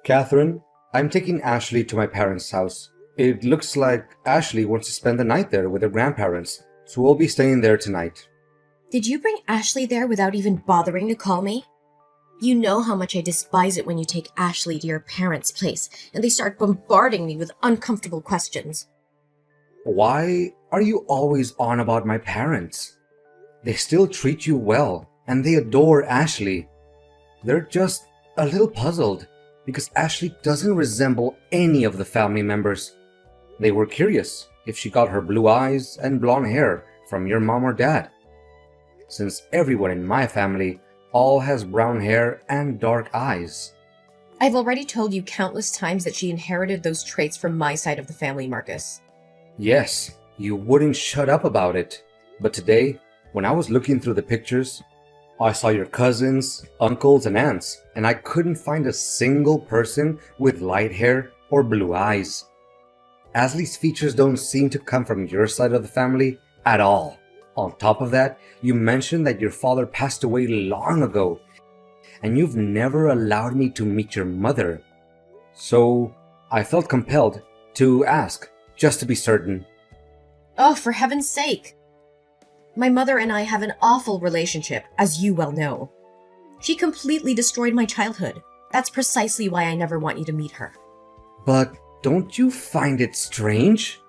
Catherine, I'm taking Ashley to my parents' house. It looks like Ashley wants to spend the night there with her grandparents, so we'll be staying there tonight. Did you bring Ashley there without even bothering to call me? You know how much I despise it when you take Ashley to your parents' place and they start bombarding me with uncomfortable questions. Why are you always on about my parents? They still treat you well, and they adore Ashley. They're just a little puzzled because Ashley doesn't resemble any of the family members. They were curious if she got her blue eyes and blonde hair from your mom or dad. Since everyone in my family all has brown hair and dark eyes. I've already told you countless times that she inherited those traits from my side of the family, Marcus. Yes, you wouldn't shut up about it. But today, when I was looking through the pictures, I saw your cousins, uncles, and aunts, and I couldn't find a single person with light hair or blue eyes. Ashley's features don't seem to come from your side of the family at all. On top of that, you mentioned that your father passed away long ago, and you've never allowed me to meet your mother. So, I felt compelled to ask, just to be certain. Oh, for heaven's sake! My mother and I have an awful relationship, as you well know. She completely destroyed my childhood. That's precisely why I never want you to meet her. But don't you find it strange?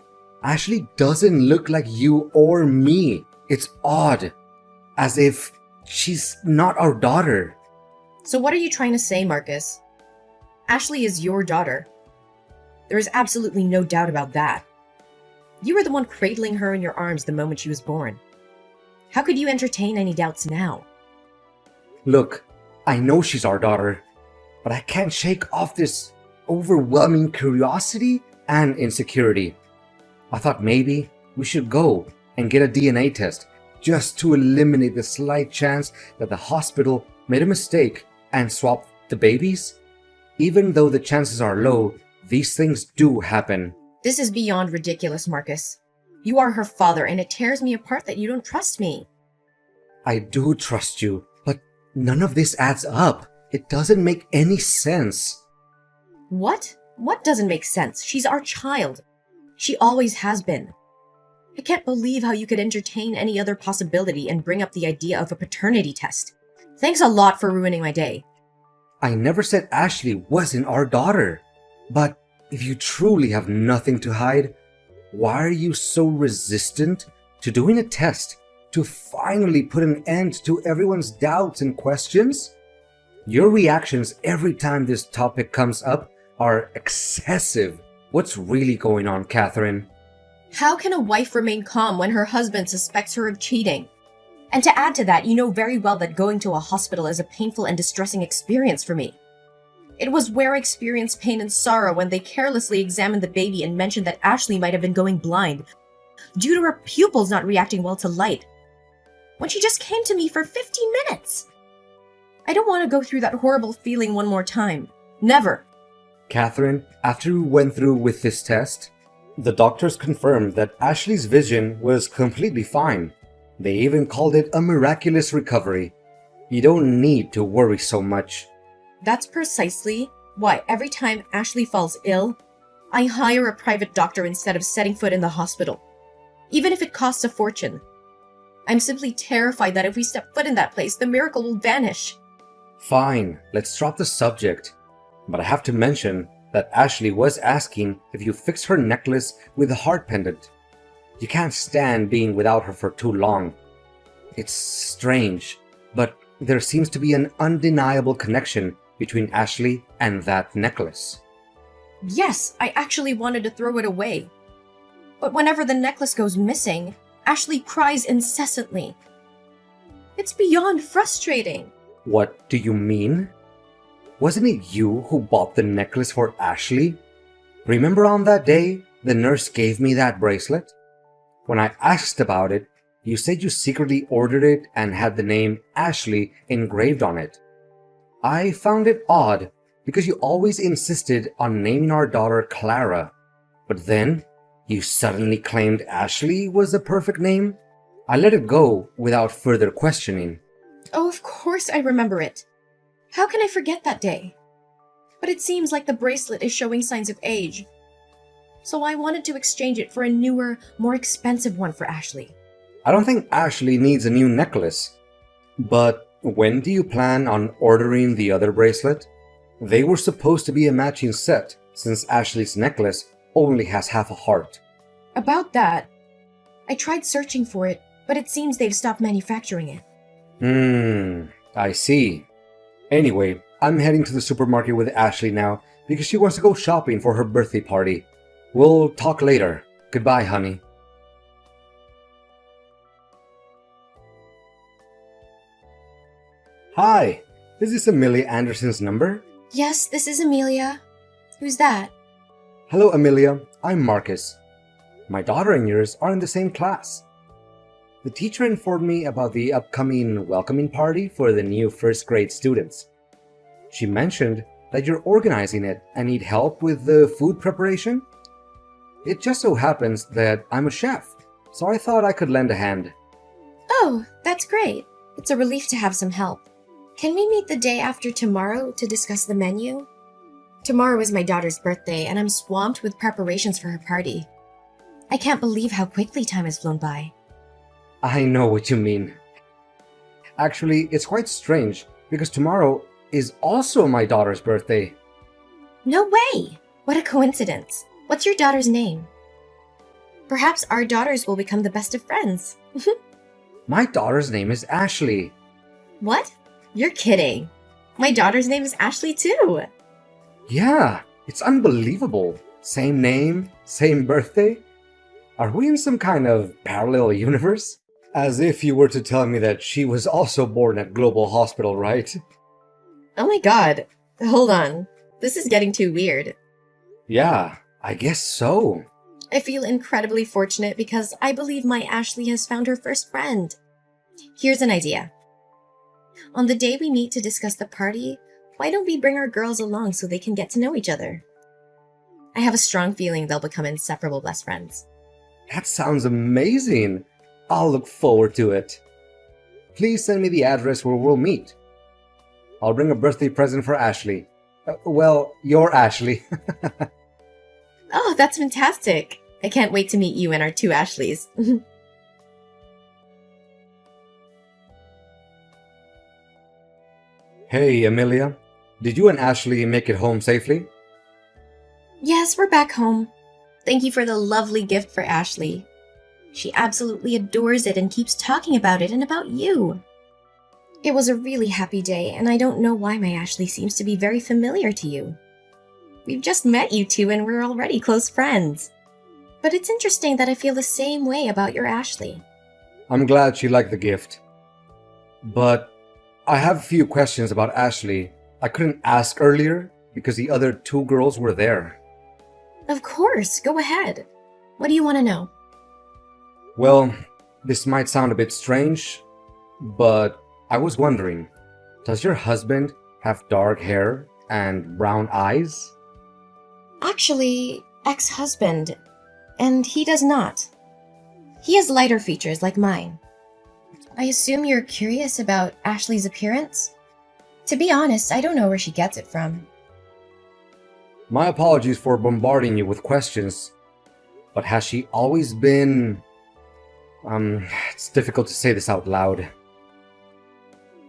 Ashley doesn't look like you or me. It's odd. As if she's not our daughter. So what are you trying to say, Marcus? Ashley is your daughter. There is absolutely no doubt about that. You were the one cradling her in your arms the moment she was born. How could you entertain any doubts now? Look, I know she's our daughter, but I can't shake off this overwhelming curiosity and insecurity. I thought maybe we should go and get a DNA test just to eliminate the slight chance that the hospital made a mistake and swapped the babies. Even though the chances are low, these things do happen. This is beyond ridiculous, Marcus. You are her father, and it tears me apart that you don't trust me. I do trust you, but none of this adds up. It doesn't make any sense. What? What doesn't make sense? She's our child. She always has been. I can't believe how you could entertain any other possibility and bring up the idea of a paternity test. Thanks a lot for ruining my day. I never said Ashley wasn't our daughter. But if you truly have nothing to hide, why are you so resistant to doing a test to finally put an end to everyone's doubts and questions? Your reactions every time this topic comes up are excessive. What's really going on, Catherine? How can a wife remain calm when her husband suspects her of cheating? And to add to that, you know very well that going to a hospital is a painful and distressing experience for me. It was where I experienced pain and sorrow when they carelessly examined the baby and mentioned that Ashley might have been going blind due to her pupils not reacting well to light, when she just came to me for 15 minutes. I don't want to go through that horrible feeling one more time. Never. Catherine, after we went through with this test, the doctors confirmed that Ashley's vision was completely fine. They even called it a miraculous recovery. You don't need to worry so much. That's precisely why every time Ashley falls ill, I hire a private doctor instead of setting foot in the hospital, even if it costs a fortune. I'm simply terrified that if we step foot in that place, the miracle will vanish. Fine, let's drop the subject. But I have to mention that Ashley was asking if you fixed her necklace with a heart pendant. You can't stand being without her for too long. It's strange, but there seems to be an undeniable connection between Ashley and that necklace. Yes, I actually wanted to throw it away. But whenever the necklace goes missing, Ashley cries incessantly. It's beyond frustrating. What do you mean? Wasn't it you who bought the necklace for Ashley? Remember on that day the nurse gave me that bracelet? When I asked about it, you said you secretly ordered it and had the name Ashley engraved on it. I found it odd because you always insisted on naming our daughter Clara. But then, you suddenly claimed Ashley was the perfect name? I let it go without further questioning. Oh, of course I remember it. How can I forget that day? but it seems like the bracelet is showing signs of age. So I wanted to exchange it for a newer, more expensive one for Ashley. I don't think Ashley needs a new necklace. But when do you plan on ordering the other bracelet? They were supposed to be a matching set, since Ashley's necklace only has half a heart. About that, I tried searching for it, but it seems they've stopped manufacturing it. I see. Anyway, I'm heading to the supermarket with Ashley now because she wants to go shopping for her birthday party. We'll talk later. Goodbye, honey. Hi, is this Amelia Anderson's number? Yes, this is Amelia. Who's that? Hello, Amelia. I'm Marcus. My daughter and yours are in the same class. The teacher informed me about the upcoming welcoming party for the new first grade students. She mentioned that you're organizing it and need help with the food preparation. It just so happens that I'm a chef, so I thought I could lend a hand. Oh, that's great. It's a relief to have some help. Can we meet the day after tomorrow to discuss the menu? Tomorrow is my daughter's birthday, and I'm swamped with preparations for her party. I can't believe how quickly time has flown by. I know what you mean. Actually, it's quite strange because tomorrow is also my daughter's birthday. No way! What a coincidence. What's your daughter's name? Perhaps our daughters will become the best of friends. My daughter's name is Ashley. What? You're kidding. My daughter's name is Ashley too. Yeah, it's unbelievable. Same name, same birthday. Are we in some kind of parallel universe? As if you were to tell me that she was also born at Global Hospital, right? Oh my god. Hold on. This is getting too weird. Yeah, I guess so. I feel incredibly fortunate because I believe my Ashley has found her first friend. Here's an idea. On the day we meet to discuss the party, why don't we bring our girls along so they can get to know each other? I have a strong feeling they'll become inseparable best friends. That sounds amazing. I'll look forward to it. Please send me the address where we'll meet. I'll bring a birthday present for Ashley. Well, your Ashley. Oh, that's fantastic. I can't wait to meet you and our two Ashleys. Hey, Amelia. Did you and Ashley make it home safely? Yes, we're back home. Thank you for the lovely gift for Ashley. She absolutely adores it and keeps talking about it and about you. It was a really happy day, and I don't know why my Ashley seems to be very familiar to you. We've just met you two and we're already close friends. But it's interesting that I feel the same way about your Ashley. I'm glad she liked the gift. But I have a few questions about Ashley I couldn't ask earlier because the other two girls were there. Of course, go ahead. What do you want to know? Well, this might sound a bit strange, but I was wondering, does your husband have dark hair and brown eyes? Actually, ex-husband, and he does not. He has lighter features like mine. I assume you're curious about Ashley's appearance? To be honest, I don't know where she gets it from. My apologies for bombarding you with questions, but has she always been... it's difficult to say this out loud.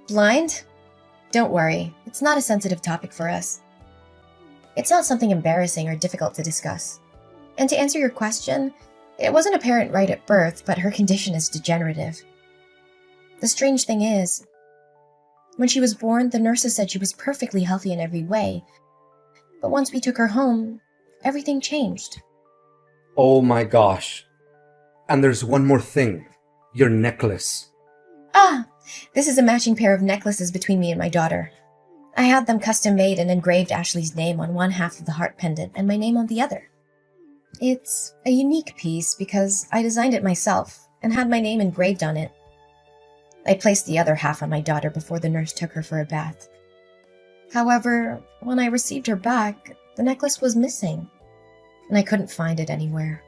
Blind? Don't worry, it's not a sensitive topic for us. It's not something embarrassing or difficult to discuss. And to answer your question, it wasn't apparent right at birth, but her condition is degenerative. The strange thing is, when she was born, the nurses said she was perfectly healthy in every way. But once we took her home, everything changed. Oh my gosh. And there's one more thing. Your necklace. Ah, this is a matching pair of necklaces between me and my daughter. I had them custom made and engraved Ashley's name on one half of the heart pendant and my name on the other. It's a unique piece because I designed it myself and had my name engraved on it. I placed the other half on my daughter before the nurse took her for a bath. However, when I received her back, the necklace was missing, and I couldn't find it anywhere.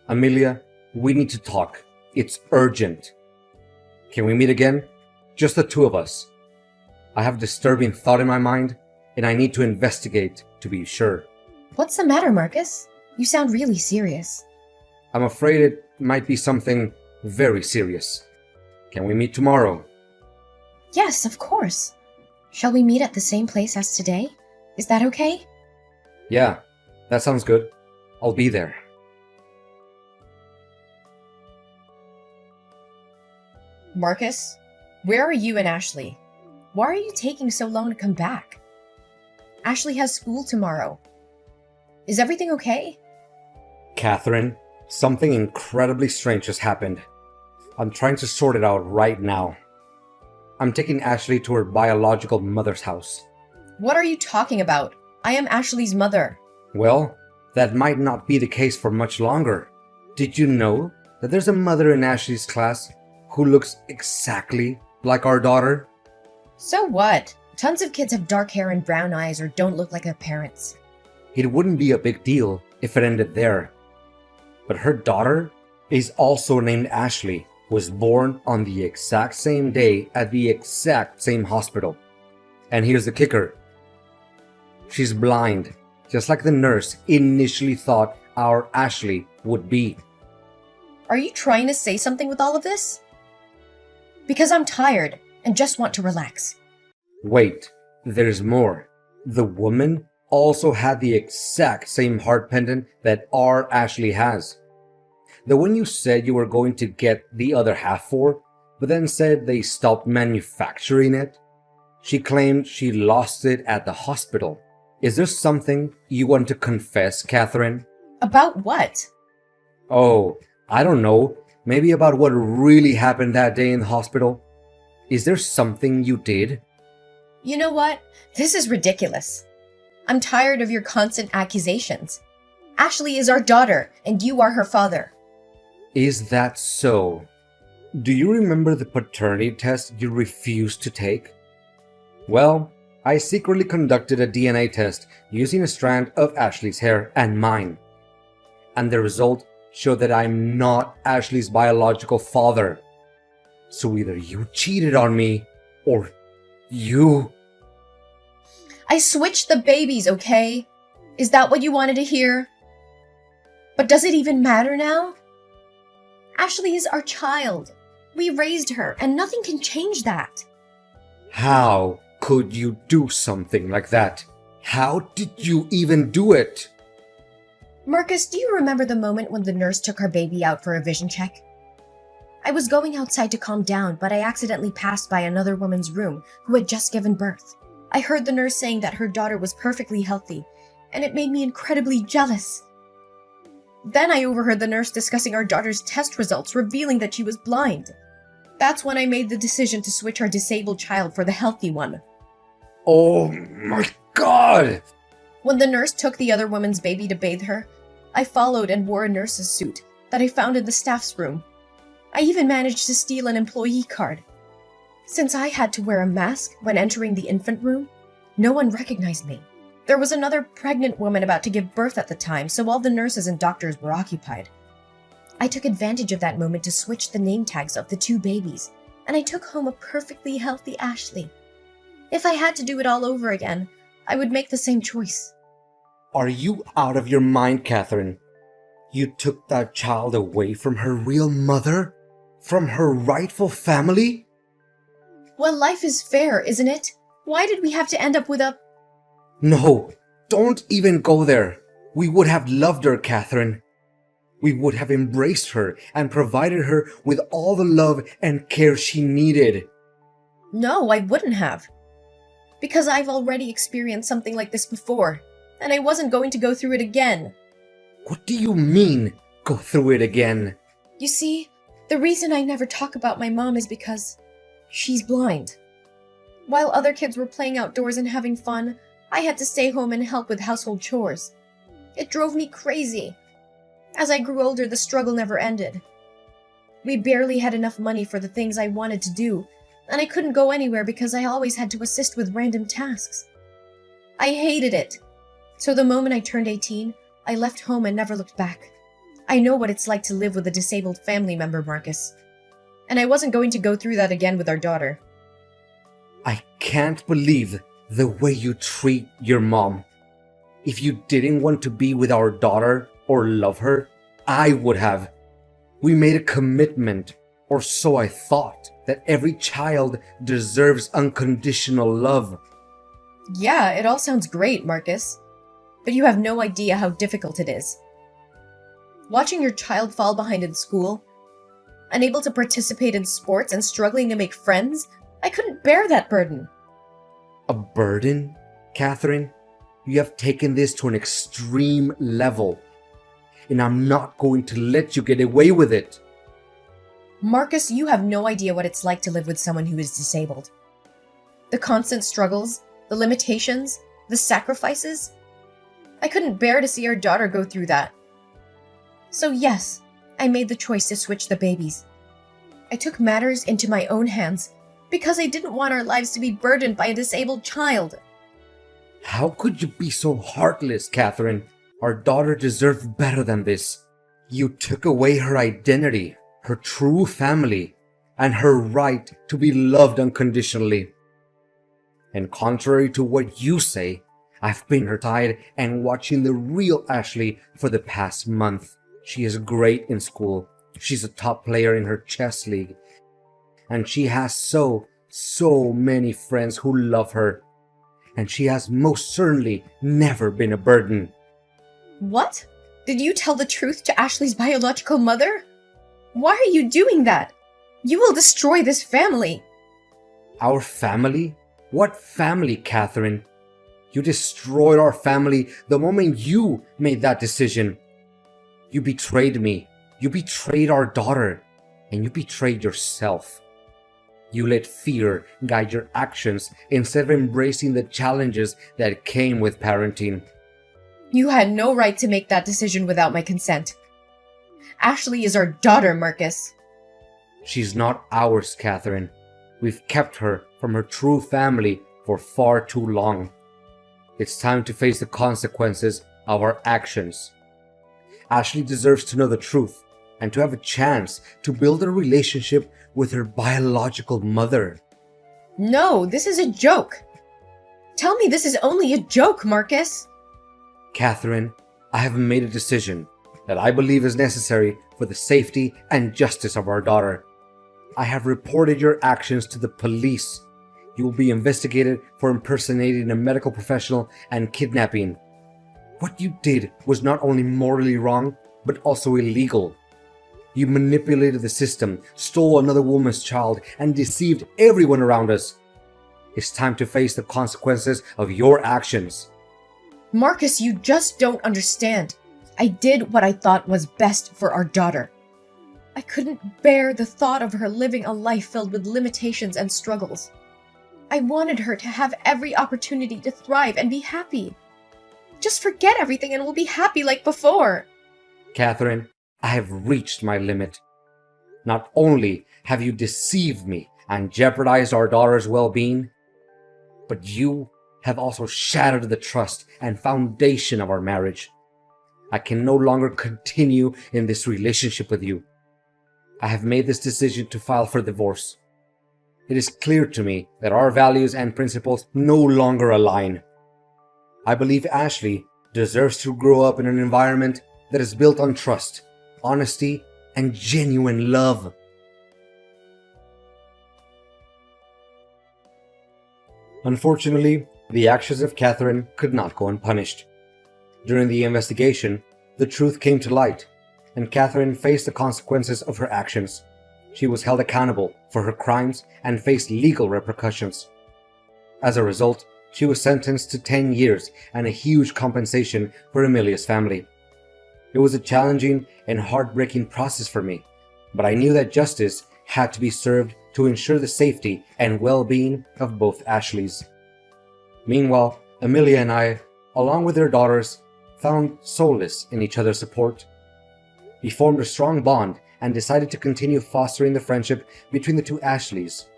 Amelia, we need to talk. It's urgent. Can we meet again? Just the two of us. I have a disturbing thought in my mind, and I need to investigate to be sure. What's the matter, Marcus? You sound really serious. I'm afraid it might be something very serious. Can we meet tomorrow? Yes, of course. Shall we meet at the same place as today? Is that okay? Yeah, that sounds good. I'll be there. Marcus, where are you and Ashley? Why are you taking so long to come back? Ashley has school tomorrow. Is everything okay? Catherine, something incredibly strange has happened. I'm trying to sort it out right now. I'm taking Ashley to her biological mother's house. What are you talking about? I am Ashley's mother. Well, that might not be the case for much longer. Did you know that there's a mother in Ashley's class who looks exactly like our daughter? So what? Tons of kids have dark hair and brown eyes or don't look like their parents. It wouldn't be a big deal if it ended there. But her daughter is also named Ashley, was born on the exact same day at the exact same hospital. And here's the kicker. She's blind, just like the nurse initially thought our Ashley would be. Are you trying to say something with all of this? Because I'm tired and just want to relax. Wait, there's more. The woman also had the exact same heart pendant that our Ashley has. The one you said you were going to get the other half for, but then said they stopped manufacturing it. She claimed she lost it at the hospital. Is there something you want to confess, Catherine? About what? Oh, I don't know. Maybe about what really happened that day in the hospital? Is there something you did? You know what? This is ridiculous. I'm tired of your constant accusations. Ashley is our daughter, and you are her father. Is that so? Do you remember the paternity test you refused to take? Well, I secretly conducted a DNA test using a strand of Ashley's hair and mine. And the result showed that I'm not Ashley's biological father. So either you cheated on me, or you... I switched the babies, okay? Is that what you wanted to hear? But does it even matter now? Ashley is our child. We raised her, and nothing can change that. How could you do something like that? How did you even do it? Marcus, do you remember the moment when the nurse took her baby out for a vision check? I was going outside to calm down, but I accidentally passed by another woman's room who had just given birth. I heard the nurse saying that her daughter was perfectly healthy, and it made me incredibly jealous. Then I overheard the nurse discussing our daughter's test results, revealing that she was blind. That's when I made the decision to switch our disabled child for the healthy one. Oh my God! When the nurse took the other woman's baby to bathe her, I followed and wore a nurse's suit that I found in the staff's room. I even managed to steal an employee card. Since I had to wear a mask when entering the infant room, no one recognized me. There was another pregnant woman about to give birth at the time, so all the nurses and doctors were occupied. I took advantage of that moment to switch the name tags of the two babies, and I took home a perfectly healthy Ashley. If I had to do it all over again, I would make the same choice. Are you out of your mind, Catherine? You took that child away from her real mother? From her rightful family? Well, life is fair, isn't it? Why did we have to end up with a... No, don't even go there. We would have loved her, Catherine. We would have embraced her and provided her with all the love and care she needed. No, I wouldn't have. Because I've already experienced something like this before, and I wasn't going to go through it again. What do you mean, go through it again? You see, the reason I never talk about my mom is because she's blind. While other kids were playing outdoors and having fun, I had to stay home and help with household chores. It drove me crazy. As I grew older, the struggle never ended. We barely had enough money for the things I wanted to do, and I couldn't go anywhere because I always had to assist with random tasks. I hated it. So the moment I turned 18, I left home and never looked back. I know what it's like to live with a disabled family member, Marcus. And I wasn't going to go through that again with our daughter. I can't believe The way you treat your mom. If you didn't want to be with our daughter or love her, I would have. We made a commitment, or so I thought, that every child deserves unconditional love. Yeah, it all sounds great, Marcus. But you have no idea how difficult it is. Watching your child fall behind in school, unable to participate in sports, and struggling to make friends, I couldn't bear that burden. A burden, Catherine? You have taken this to an extreme level, and I'm not going to let you get away with it. Marcus, you have no idea what it's like to live with someone who is disabled. The constant struggles, the limitations, the sacrifices. I couldn't bear to see our daughter go through that. So yes, I made the choice to switch the babies. I took matters into my own hands because I didn't want our lives to be burdened by a disabled child. How could you be so heartless, Catherine? Our daughter deserved better than this. You took away her identity, her true family, and her right to be loved unconditionally. And contrary to what you say, I've been her side and watching the real Ashley for the past month. She is great in school. She's a top player in her chess league. And she has so many friends who love her. And she has most certainly never been a burden. What? Did you tell the truth to Ashley's biological mother? Why are you doing that? You will destroy this family. Our family? What family, Catherine? You destroyed our family the moment you made that decision. You betrayed me. You betrayed our daughter. And you betrayed yourself. You let fear guide your actions instead of embracing the challenges that came with parenting. You had no right to make that decision without my consent. Ashley is our daughter, Marcus. She's not ours, Catherine. We've kept her from her true family for far too long. It's time to face the consequences of our actions. Ashley deserves to know the truth and to have a chance to build a relationship with her biological mother. No, this is a joke. Tell me this is only a joke, Marcus. Catherine, I have made a decision that I believe is necessary for the safety and justice of our daughter. I have reported your actions to the police. You will be investigated for impersonating a medical professional and kidnapping. What you did was not only morally wrong, but also illegal. You manipulated the system, stole another woman's child, and deceived everyone around us. It's time to face the consequences of your actions. Marcus, you just don't understand. I did what I thought was best for our daughter. I couldn't bear the thought of her living a life filled with limitations and struggles. I wanted her to have every opportunity to thrive and be happy. Just forget everything and we'll be happy like before. Catherine, I have reached my limit. Not only have you deceived me and jeopardized our daughter's well-being, but you have also shattered the trust and foundation of our marriage. I can no longer continue in this relationship with you. I have made this decision to file for divorce. It is clear to me that our values and principles no longer align. I believe Ashley deserves to grow up in an environment that is built on trust, honesty, and genuine love. Unfortunately, the actions of Catherine could not go unpunished. During the investigation, the truth came to light, and Catherine faced the consequences of her actions. She was held accountable for her crimes and faced legal repercussions. As a result, she was sentenced to 10 years and a huge compensation for Amelia's family. It was a challenging and heartbreaking process for me, but I knew that justice had to be served to ensure the safety and well-being of both Ashleys. Meanwhile, Amelia and I, along with their daughters, found solace in each other's support. We formed a strong bond and decided to continue fostering the friendship between the two Ashleys.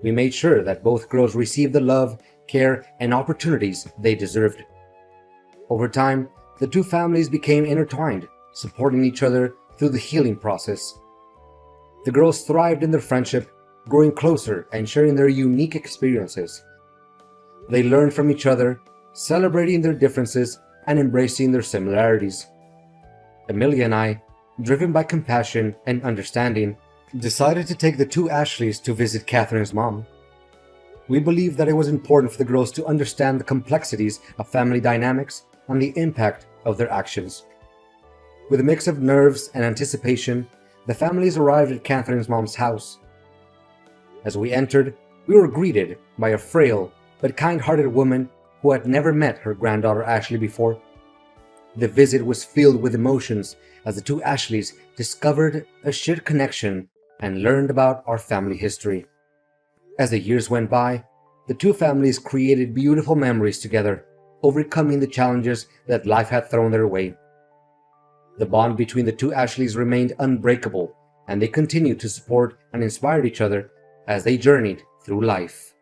We made sure that both girls received the love, care, and opportunities they deserved. Over time, the two families became intertwined, supporting each other through the healing process. The girls thrived in their friendship, growing closer and sharing their unique experiences. They learned from each other, celebrating their differences and embracing their similarities. Amelia and I, driven by compassion and understanding, decided to take the two Ashleys to visit Catherine's mom. We believed that it was important for the girls to understand the complexities of family dynamics and the impact of their actions. With a mix of nerves and anticipation, the families arrived at Catherine's mom's house. As we entered, we were greeted by a frail but kind-hearted woman who had never met her granddaughter Ashley before. The visit was filled with emotions as the two Ashleys discovered a shared connection and learned about our family history. As the years went by, the two families created beautiful memories together, overcoming the challenges that life had thrown their way. The bond between the two Ashleys remained unbreakable, and they continued to support and inspire each other as they journeyed through life.